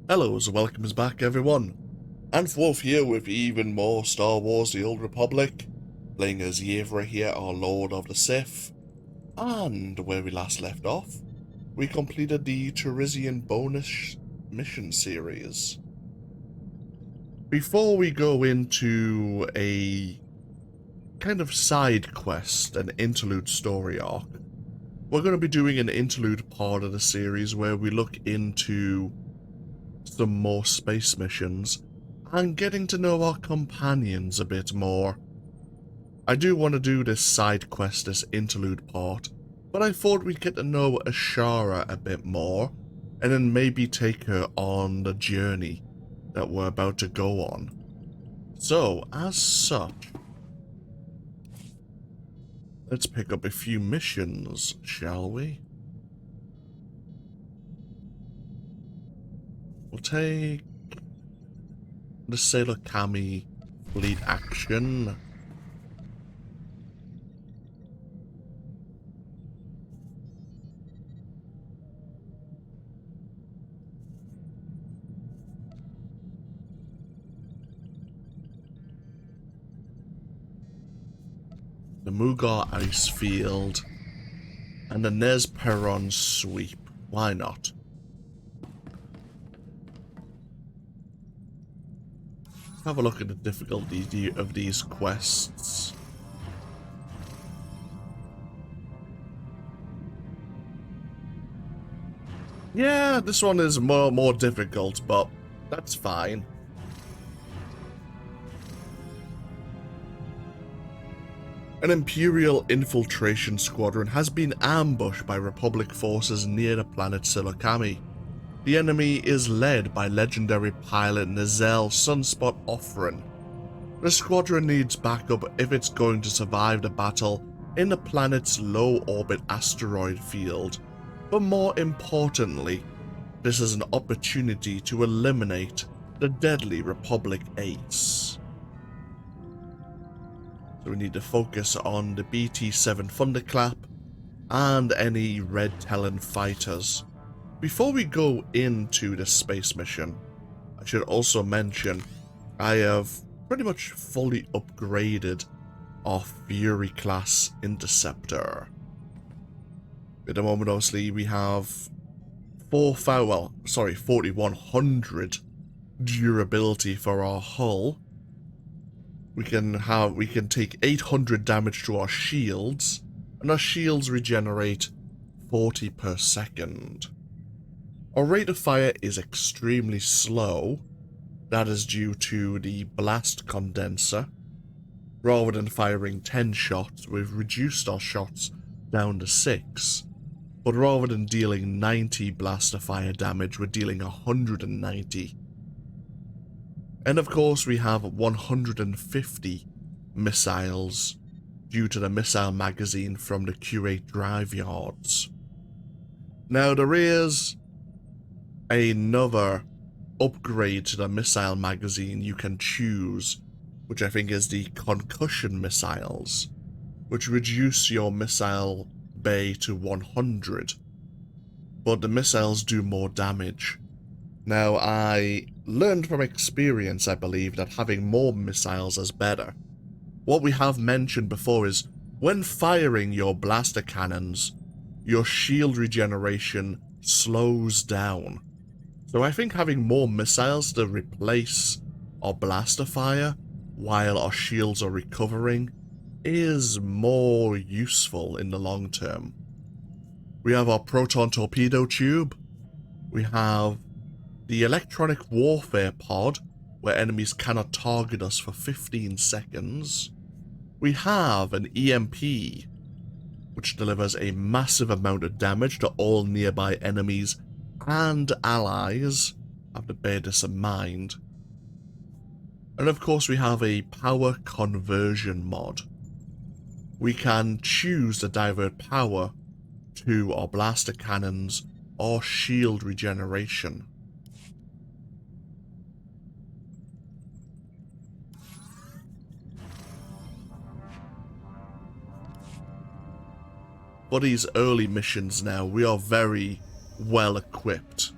Hello, and welcome back everyone. Wolf here with even more Star Wars The Old Republic, playing as Yevrà here, our Lord of the Sith. And where we last left off, we completed the Tarisian bonus mission series. Before we go into a kind of side quest, an interlude story arc, we're going to be doing an interlude part of the series where we look into some more space missions and getting to know our companions a bit more. I do want to do this side quest, this interlude part, but I thought we'd get to know Ashara a bit more and then maybe take her on the journey that we're about to go on. So, as such, let's pick up a few missions, shall we? We'll take the Sailor Kami Fleet Action. The Mughal Ice Field. And the Nez Perron Sweep. Why not? Have a look at the difficulty of these quests. Yeah, this one is more difficult, but that's fine. An Imperial infiltration squadron has been ambushed by Republic forces near the planet Silokami. The enemy is led by legendary pilot Nazel Sunspot Offren. The squadron needs backup if it's going to survive the battle in the planet's low-orbit asteroid field, but more importantly, this is an opportunity to eliminate the deadly Republic ace. So we need to focus on the BT-7 Thunderclap and any Red Talon fighters. Before we go into the space mission, I should also mention I have pretty much fully upgraded our Fury class interceptor. At the moment, obviously, we have 4100 durability for our hull. We can take 800 damage to our shields, and our shields regenerate 40 per second. Our rate of fire is extremely slow. That is due to the blast condenser. Rather than firing 10 shots, we've reduced our shots down to 6. But rather than dealing 90 blaster fire damage, we're dealing 190. And of course we have 150 missiles due to the missile magazine from the Q8 drive yards. Now there is another upgrade to the missile magazine you can choose, which I think is the concussion missiles, which reduce your missile bay to 100, but the missiles do more damage. Now, I learned from experience, I believe, that having more missiles is better. What we have mentioned before is, when firing your blaster cannons, your shield regeneration slows down. So I think having more missiles to replace our blaster fire while our shields are recovering is more useful in the long term. We have our proton torpedo tube. We have the electronic warfare pod, where enemies cannot target us for 15 seconds. We have an EMP, which delivers a massive amount of damage to all nearby enemies and allies. I have to bear this in mind. And of course we have a power conversion mod. We can choose to divert power to our blaster cannons or shield regeneration. For these early missions now, we are very well equipped.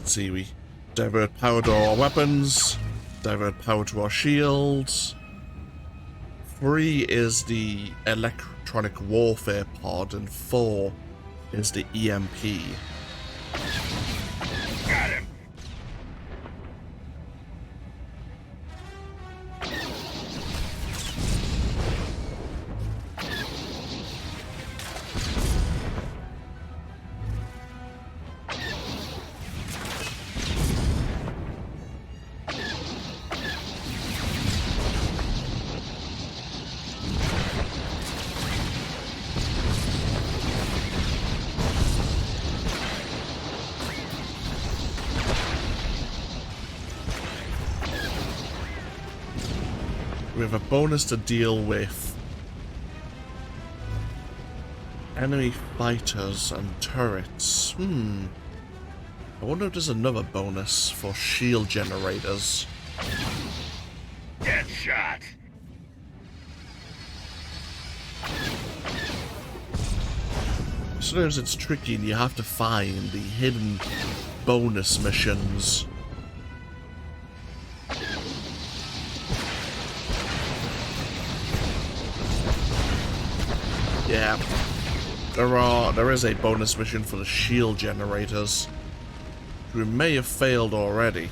let's see, we divert power to our weapons, divert power to our shields. 3 is the electronic warfare pod, and 4 is the EMP. Got him. We have a bonus to deal with enemy fighters and turrets. I wonder if there's another bonus for shield generators. Dead shot. Sometimes it's tricky and you have to find the hidden bonus missions. Yeah, there is a bonus mission for the shield generators. We may have failed already.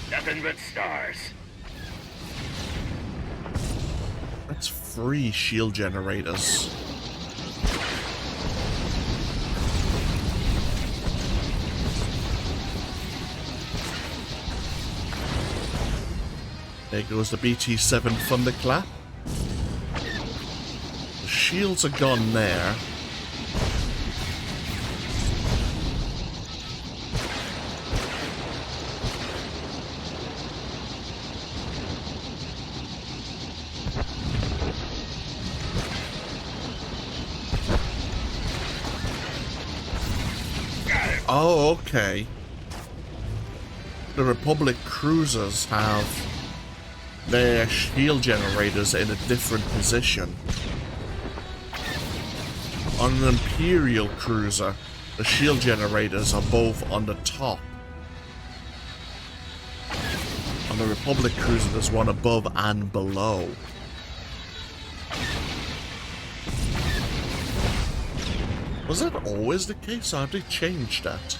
Nothing but stars. That's 3 shield generators. There goes the BT-7 Thunderclap. The shields are gone there. Oh, okay. The Republic cruisers have their shield generators in a different position. On an Imperial cruiser, the shield generators are both on the top. On the Republic cruiser, there's one above and below. Was that always the case, or have they changed that?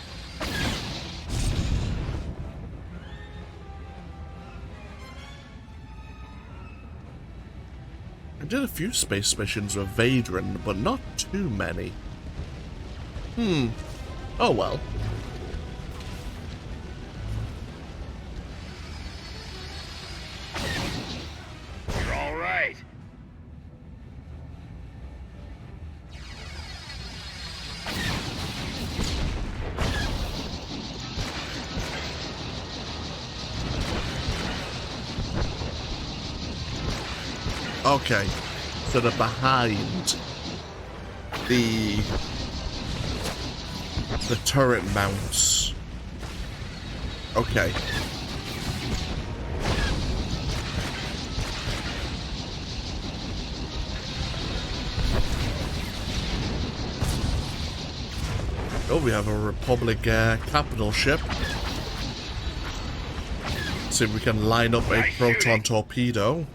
I did a few space missions with Vadran, but not too many. Oh well. You're all right. Okay, so they're behind the turret mounts. Okay. Oh, we have a Republic capital ship. See if we can line up a proton torpedo.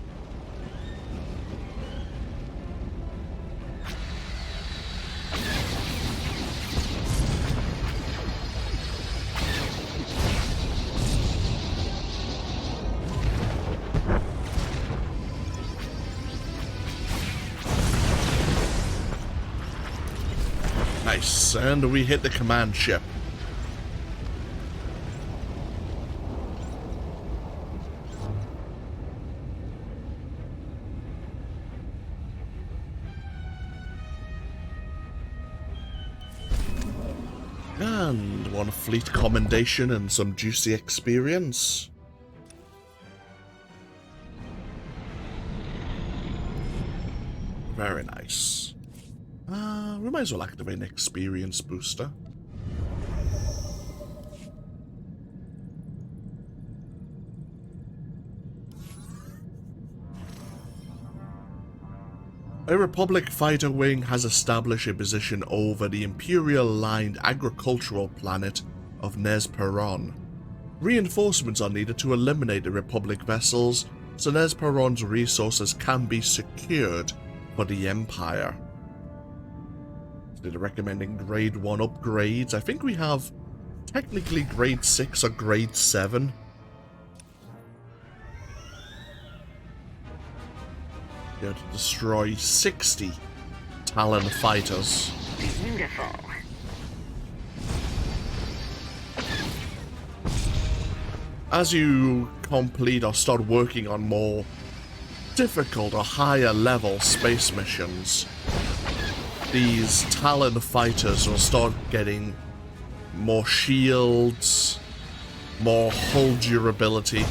Nice, and we hit the command ship. And one fleet commendation and some juicy experience. Very nice. We might as well activate an experience booster. A Republic fighter wing has established a position over the Imperial-lined agricultural planet of Nezperon. Reinforcements are needed to eliminate the Republic vessels, so Nezperon's resources can be secured for the Empire. They're recommending grade 1 upgrades. I think we have technically grade 6 or grade 7. Go to destroy 60 Talon fighters. Beautiful. As you complete or start working on more difficult or higher level space missions, these Talon fighters will start getting more shields, more hull durability.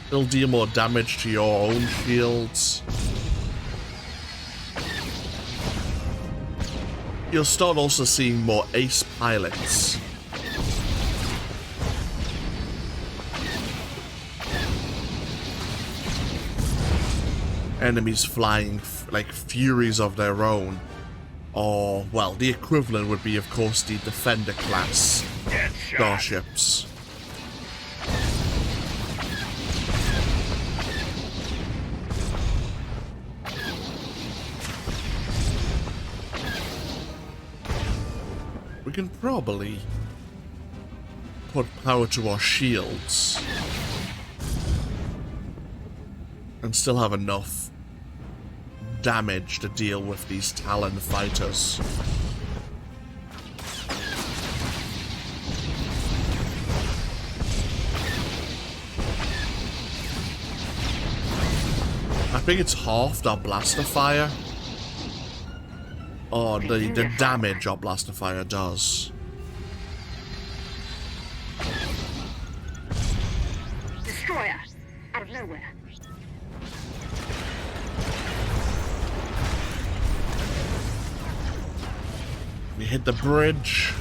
They'll deal more damage to your own shields. You'll start also seeing more ace pilots. Enemies flying like furies of their own. Or, well, the equivalent would be, of course, the Defender class starships. We can probably put power to our shields and still have enough damage to deal with these Talon fighters. I think it's half our blaster fire. Or the damage our blaster fire does. Destroyer, out of nowhere. We hit the bridge.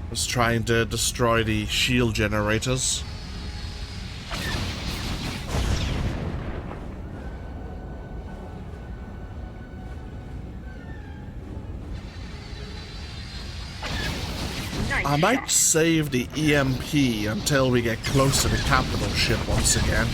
Was trying to destroy the shield generators. I might save the EMP until we get close to the capital ship once again.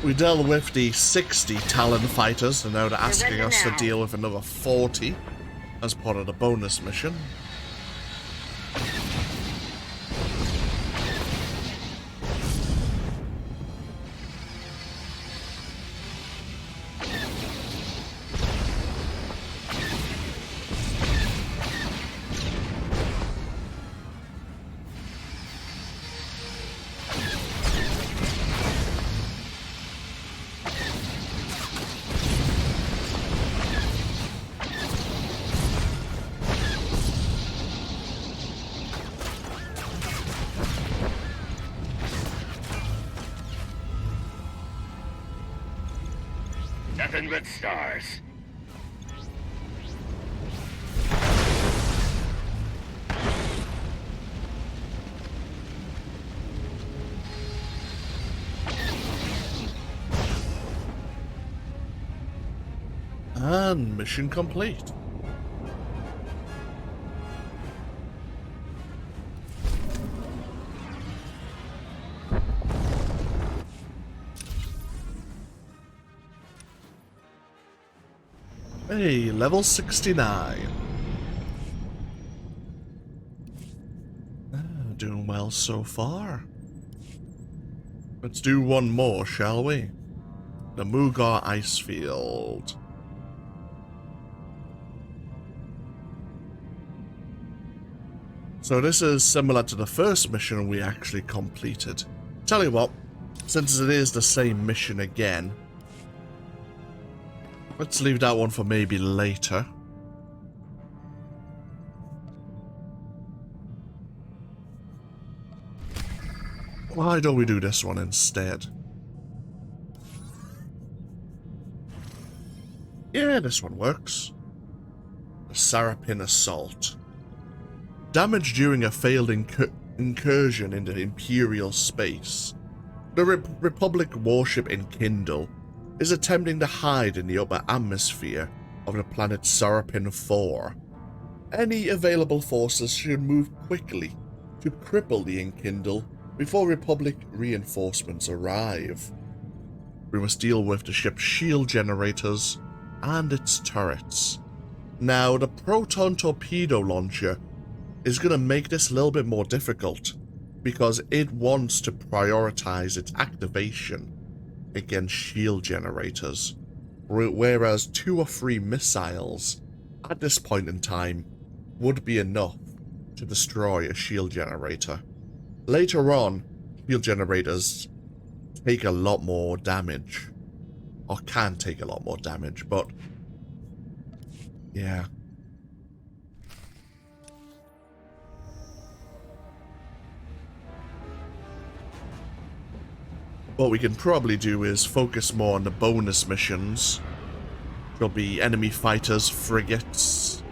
We dealt with the 60 Talon fighters, and now they're asking us to deal with another 40 as part of the bonus mission. Nothing but stars. And mission complete. Hey, level 69. Doing well so far. Let's do one more, shall we? the Mugar ice field. So this is similar to the first mission we actually completed. Tell you what, since it is the same mission again, let's leave that one for maybe later. Why don't we do this one instead? Yeah, this one works. The Sarapin Assault. Damage during a failed incursion into Imperial space. The Republic warship Enkindle is attempting to hide in the upper atmosphere of the planet Sarapin 4. Any available forces should move quickly to cripple the Enkindle before Republic reinforcements arrive. We must deal with the ship's shield generators and its turrets. Now, the proton torpedo launcher is going to make this a little bit more difficult because it wants to prioritize its activation against shield generators, whereas 2 or 3 missiles at this point in time would be enough to destroy a shield generator. Later on, shield generators take a lot more damage, or can take a lot more damage, but yeah. What we can probably do is focus more on the bonus missions. There'll be enemy fighters, frigates,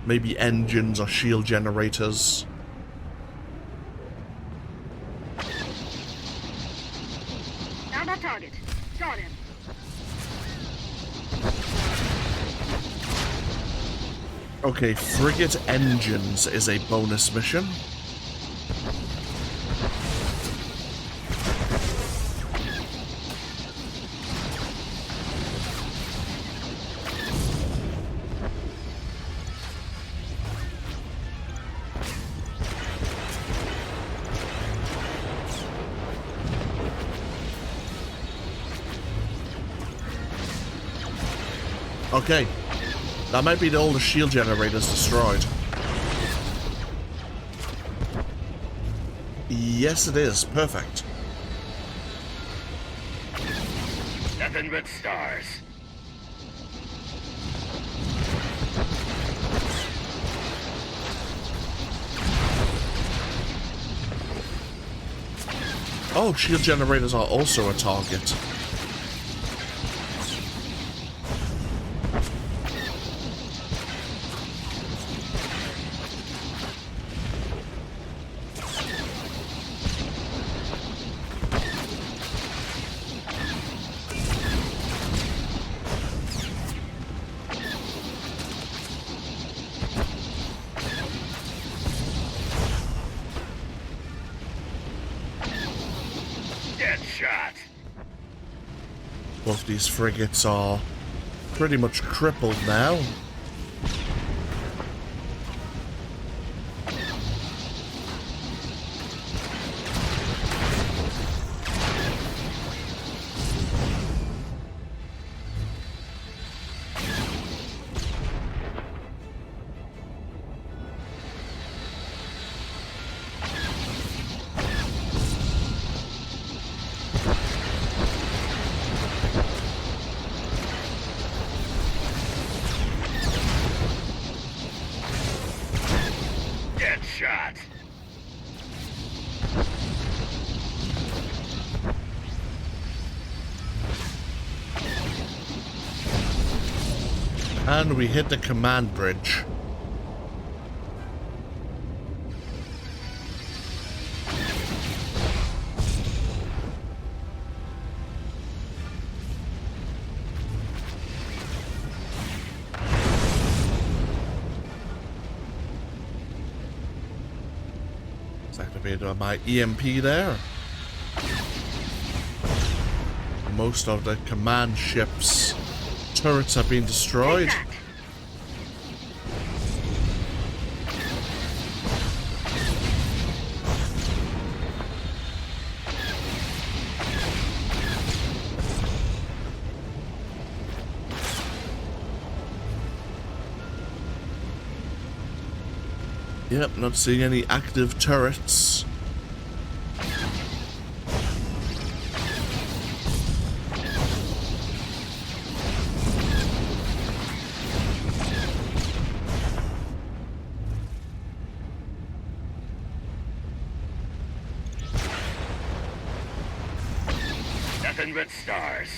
maybe engines or shield generators. Found our target. Got him. Okay, frigate engines is a bonus mission. Okay, that might be all the shield generators destroyed. Yes, it is. Perfect. Nothing but stars. Oh, shield generators are also a target. Both these frigates are pretty much crippled now. And we hit the command bridge. Let's activate my EMP there. Most of the command ships' turrets have been destroyed. Yep, not seeing any active turrets. Nothing but stars.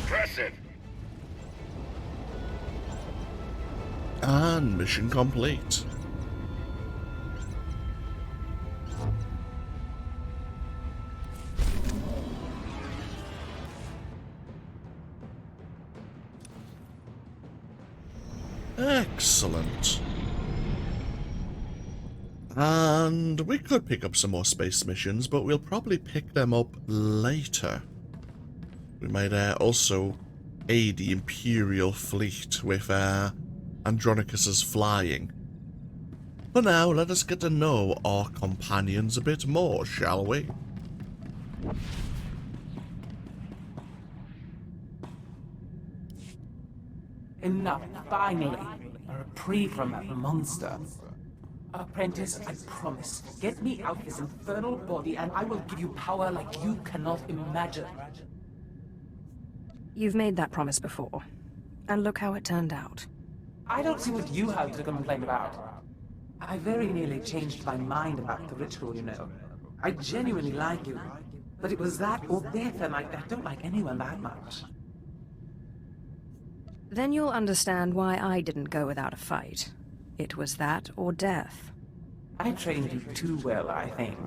Impressive. And mission complete. Excellent. And we could pick up some more space missions, but we'll probably pick them up later. We might also aid the Imperial fleet with Andronicus's flying. For now, let us get to know our companions a bit more, shall we? Enough, finally. A reprieve from that monster. Apprentice, I promise. Get me out of this infernal body and I will give you power like you cannot imagine. You've made that promise before. And look how it turned out. I don't see what you have to complain about. I very nearly changed my mind about the ritual, you know. I genuinely like you. But it was that or death, and I don't like anyone that much. Then you'll understand why I didn't go without a fight. It was that or death. I trained you too well, I think.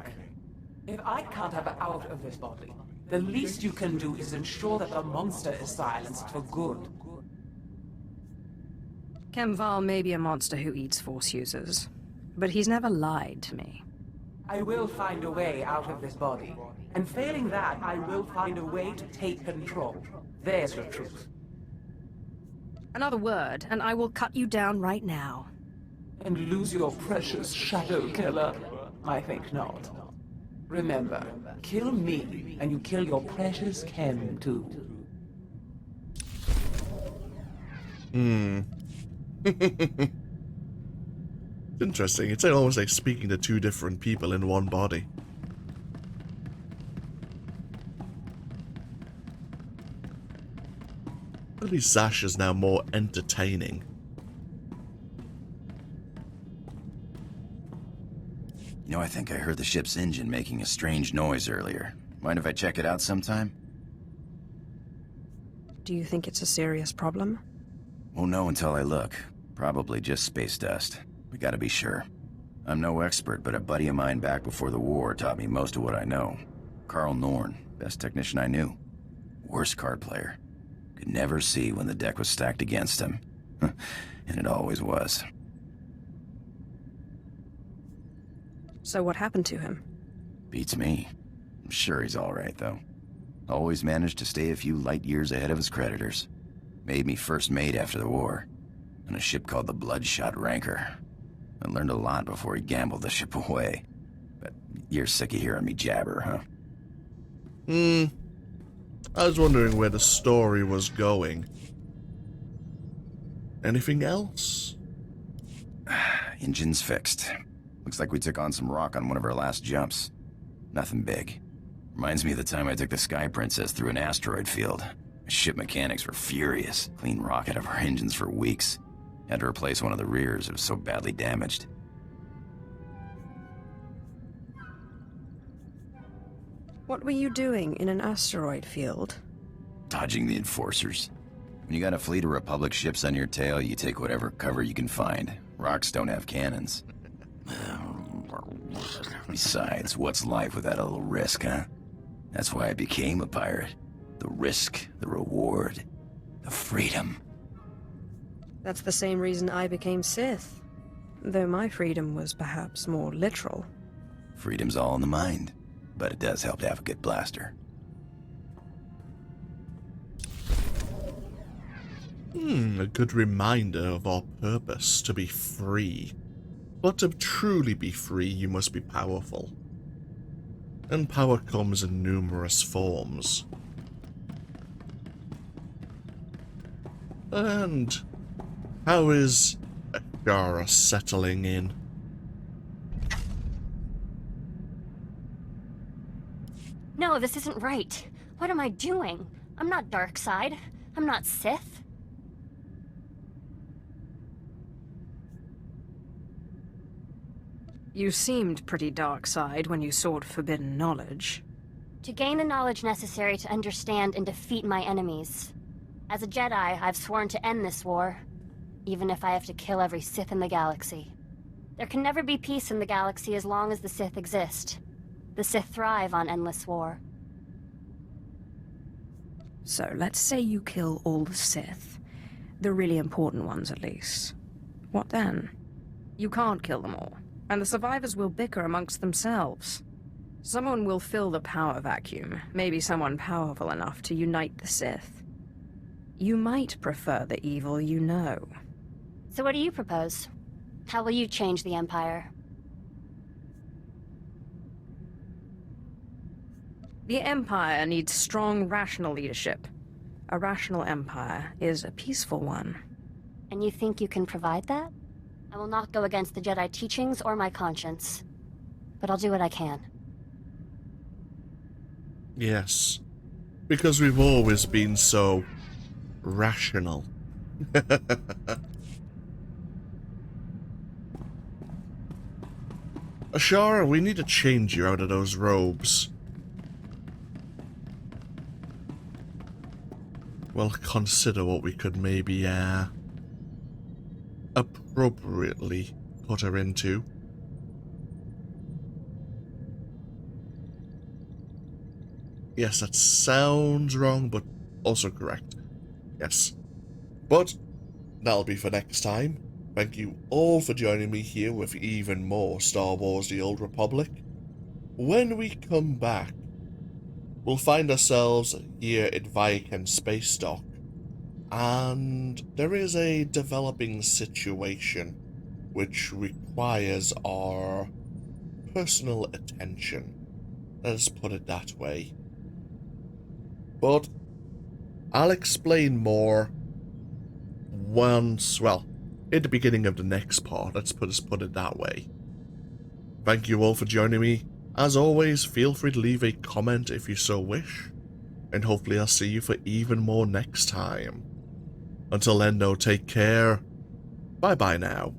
If I can't have her out of this body, the least you can do is ensure that the monster is silenced for good. Kemval may be a monster who eats Force users, but he's never lied to me. I will find a way out of this body. And failing that, I will find a way to take control. There's your truth. Another word, and I will cut you down right now. And lose your precious shadow killer? I think not. Remember, kill me, and you kill your precious Kem, too. Interesting. It's almost like speaking to two different people in one body. At least Zash is now more entertaining. You know, I think I heard the ship's engine making a strange noise earlier. Mind if I check it out sometime? Do you think it's a serious problem? Won't know until I look. Probably just space dust. We gotta be sure. I'm no expert, but a buddy of mine back before the war taught me most of what I know. Carl Norn, best technician I knew. Worst card player. Could never see when the deck was stacked against him. And it always was. So what happened to him? Beats me. I'm sure he's alright, though. Always managed to stay a few light years ahead of his creditors. Made me first mate after the war. On a ship called the Bloodshot Ranker. I learned a lot before he gambled the ship away. But you're sick of hearing me jabber, huh? I was wondering where the story was going. Anything else? Engine's fixed. Looks like we took on some rock on one of our last jumps. Nothing big. Reminds me of the time I took the Sky Princess through an asteroid field. Ship mechanics were furious. Clean rock out of our engines for weeks. Had to replace one of the rears, it was so badly damaged. What were you doing in an asteroid field? Dodging the enforcers. When you got a fleet of Republic ships on your tail, you take whatever cover you can find. Rocks don't have cannons. Besides, what's life without a little risk, huh? That's why I became a pirate. The risk, the reward, the freedom. That's the same reason I became Sith. Though my freedom was perhaps more literal. Freedom's all in the mind, but it does help to have a good blaster. A good reminder of our purpose, to be free. But to truly be free, you must be powerful. And power comes in numerous forms. And how is Ashara settling in? No, this isn't right. What am I doing? I'm not dark side. I'm not Sith. You seemed pretty dark side when you sought forbidden knowledge. To gain the knowledge necessary to understand and defeat my enemies. As a Jedi, I've sworn to end this war, even if I have to kill every Sith in the galaxy. There can never be peace in the galaxy as long as the Sith exist. The Sith thrive on endless war. So let's say you kill all the Sith. The really important ones, at least. What then? You can't kill them all, and the survivors will bicker amongst themselves. Someone will fill the power vacuum, maybe someone powerful enough to unite the Sith. You might prefer the evil you know. So what do you propose? How will you change the Empire? The Empire needs strong, rational leadership. A rational empire is a peaceful one. And you think you can provide that? I will not go against the Jedi teachings or my conscience. But I'll do what I can. Yes. Because we've always been so rational. Ashara, we need to change you out of those robes. Well, consider what we could maybe, appropriately put her into. Yes, that sounds wrong, but also correct. Yes. But that'll be for next time. Thank you all for joining me here with even more Star Wars The Old Republic. When we come back, we'll find ourselves here at Vykan Space Dock, and there is a developing situation which requires our personal attention. Let's put it that way. But I'll explain more once, well, at the beginning of the next part. Let's put it that way. Thank you all for joining me. As always, feel free to leave a comment if you so wish, and hopefully I'll see you for even more next time. Until then, though, take care. Bye-bye now.